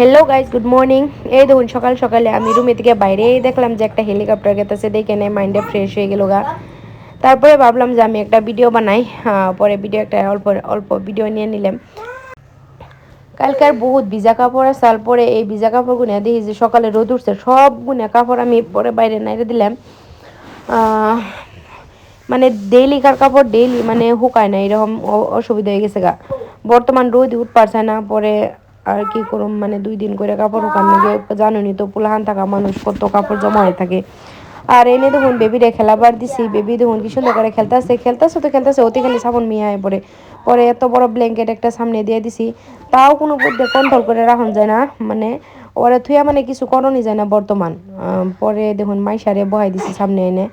Hello guys, good morning. এই দেখুন সকাল সকালে আমি রুমে থেকে বাইরেই দেখলাম যে একটা হেলিকপ্টার গেতেছে, দেখে নেই মাইন্ডে ফ্রেশ হয়ে গেল গা। তারপরে ভাবলাম যে আমি একটা ভিডিও বানাই। পরে ভিডিও একটা অল্প অল্প ভিডিও নিয়ে নিলাম। কালকার বহুত ভিজা কাপড় আসাল পরে এই ভিজা কাপড়গুলো দেখি যে সকালে রোদ উঠছে, সবগুলো কাপড় আমি পরে বাইরে নাইরে দিলাম। মানে ডেইলিকার কাপড় ডেইলি মানে শুকায় না, এরকম অসুবিধা হয়ে গেছে গা। বর্তমান রোদ উঠ পারছে না, পরে আর কি করুম, মানে 2 দিন করে কাপড় শুকান লাগে। জানুনি তো পুলাহান থাকা মানুষ কত কাপড় জমা হয়ে থাকে। আর এনে দেখুন বেবিরে খেলাবার দিছি, বেবি দেখুন কি সুন্দর করে খেলতেছে অতি খালি সাবন মিয়া পরে পরে এত বড় ব্ল্যাঙ্কেট একটা সামনে দিয়ে দিছি, তাও কোনো বুদ্ধে কন্ট্রোল করে রাখুন যায় না। মানে ওরা থুয়া মানে কিছু করণই যায় না বর্তমান। পরে দেখুন মাইশারে বহাই দিছি সামনে এনে,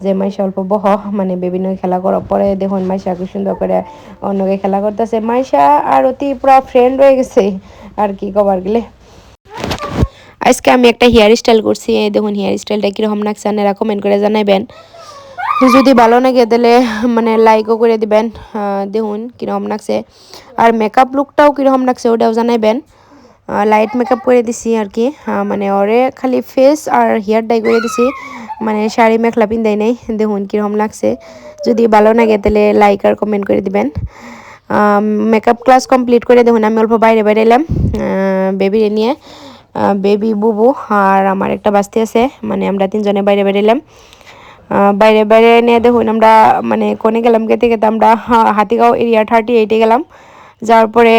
যে মাইশা অল্প বহ, মানে বেবিন খেলা করো। পরে দেখুন মাইশা খুব সুন্দর করে অন্যকে খেলা করতেছে। মাইশা আর অতি পুরা ফ্রেন্ড হয়ে গেছে আর কি কবার গেলে। আজকে আমি একটা হেয়ার স্টাইল করছি, দেখুন হেয়ার স্টাইলটা কীরকম লাগছে আপনারা কমেন্ট করে জানাবেন। যদি ভালো লাগে তাহলে মানে লাইকও করে দিবেন। দেখুন কীরকম লাগছে, আর মেকআপ লুকটাও কীরকম লাগছে ওটাও জানাবেন। লাইট মেকআপ করে দিছি আর কি, মানে ওরে খালি ফেস আর হেয়ার ডাই করে দিছি, মানে শাড়ি মেখলা পিন্দাই নেই। দেখুন কীরকম লাগছে, যদি ভালো লাগে তাহলে লাইক আর কমেন্ট করে দিবেন। মেকআপ ক্লাস কমপ্লিট করে দেখুন আমি অল্প বাইরে বাইরে এলাম বেবিরে নিয়ে। বেবি, বুবু আর আমার একটা বাস্তি আছে, মানে আমরা 3জনে বাইরে বাইরে এলাম। বাইরে বাইরে নিয়ে দেখুন আমরা মানে কোনে গেলাম, গেতে গেতে আমরা হাতিগাঁও এরিয়া 38-এ গেলাম। যাওয়ার পরে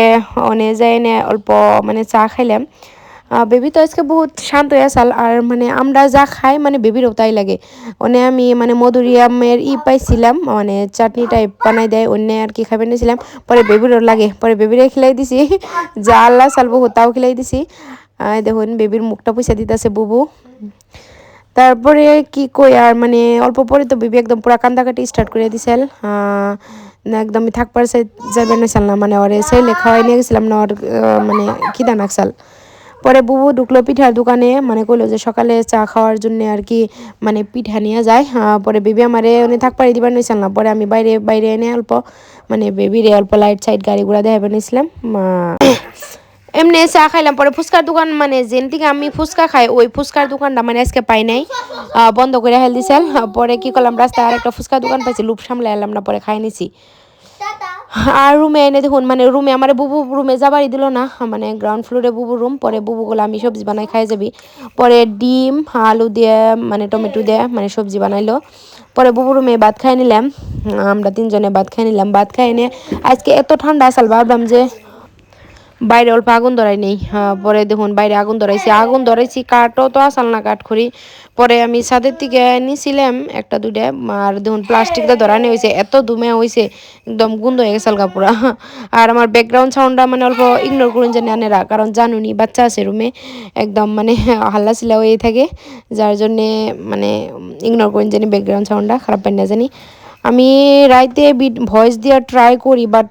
অনে যাই নে অল্প মানে চা খাইলাম। বেবি তো আজকে বহুত শান্ত হয়ে আসাল, আর মানে আমরা যা খাই মানে বেবিরও তাই লাগে। অনে আমি মানে মধুরিয়ামের পাইছিলাম, মানে চাটনি টাইপ বানাই দেয় অন্য আর কি খাবার নিয়েছিলাম। পরে বেবিরও লাগে, পরে বেবিরে খিলাই দিছি যা আল্লাহ চাল বহুত তাও খিলাই দিছি। দেখুন বেবির মুখটা পয়সা দিতেছে বুবু। তারপরে কি কই আর মানে অল্প পরে তো বেবি একদম পুরা কান্দাকাটি স্টার্ট করে দিছিল। একদমই থাকবার যাবেন নাইসাল না, মানে ওরে সেইলে খাওয়াই নিয়ে গেছিলাম না, ওর মানে খিদা নাকসাল। পরে বুবু ঢুকলো পিঠার দোকানে, মানে কইলো যে সকালে চা খাওয়ার জন্য আর কি মানে পিঠা নিয়ে যায়। পরে বেবি আমারে উনি থাকপাড়ি দিবার নিয়েছিল না, পরে আমি বাইরে বাইরে এনে অল্প মানে বেবিরে অল্প লাইট সাইড গাড়ি ঘোড়া দেখাবার নিয়েছিলাম। এমনি চা খাইলাম। পরে ফুচকার দোকান, মানে যেন থেকে আমি ফুচকা খাই ওই ফুচকার দোকানটা মানে আজকে পাই নাই, বন্ধ করে হেল দিছিল। পরে কি করলাম, রাস্তায় আর একটা ফুচকার দোকান পাইছি, লুপ সামলে এলাম না, পরে খাই নিছি। আর রুমে এনে দেখুন মানে রুমে আমার বুবু রুমে যাবারই দিল না, মানে গ্রাউন্ড ফ্লোরে বুবু রুম। পরে বুবু গুলো আমি সবজি বানাই খাই যাবি। পরে ডিম আলু দিয়ে মানে টমেটো দিয়ে মানে সবজি বানাইলো। পরে বুবু রুমে ভাত খাই নিলাম, আমরা 3জনে ভাত খাই নিলাম। ভাত খাই এনে আজকে এত ঠান্ডা আসাল, ভাবলাম যে বাইরে অল্প আগুন ধরাই নেই। পরে দেখুন বাইরে আগুন ধরাইছি কাঠও তো আসাল না, কাঠ খড়ি। পরে আমি ছাদের থেকে নিছিলাম একটা দুইটা, আর দেখুন প্লাস্টিকটা ধরানি হয়েছে, এত ধুমে হয়েছে একদম গুন্দ হয়ে গেছে পুরা। আর আমার ব্যাকগ্রাউন্ড সাউন্ডটা মানে অল্প ইগনোর করুন জানি আনেরা, কারণ জানুনি বাচ্চা আছে রুমে, একদম মানে হাল্লা চিল্লা হয়ে থাকে, যার জন্যে মানে ইগনোর করুন জানি ব্যাকগ্রাউন্ড সাউন্ডটা খারাপ পাই না জানি। আমি রাইতে ভয়েস দেওয়ার ট্রাই করি, বাট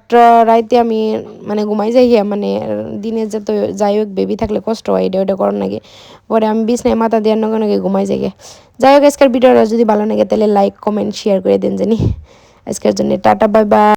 রাইতে আমি মানে ঘুমাই যাই, মানে দিনে যত যাই হোক বেবি থাকলে কষ্ট হয়, এটা ওটা করার নাকি। পরে আমি বিছনায় মাথা দেওয়ার নগে নগে ঘুমাই যাই। যাই হোক আজকের ভিডিওটা যদি ভালো লাগে তাহলে লাইক কমেন্ট শেয়ার করে দেন জানি। আজকের জন্য টাটা, বাই বাই।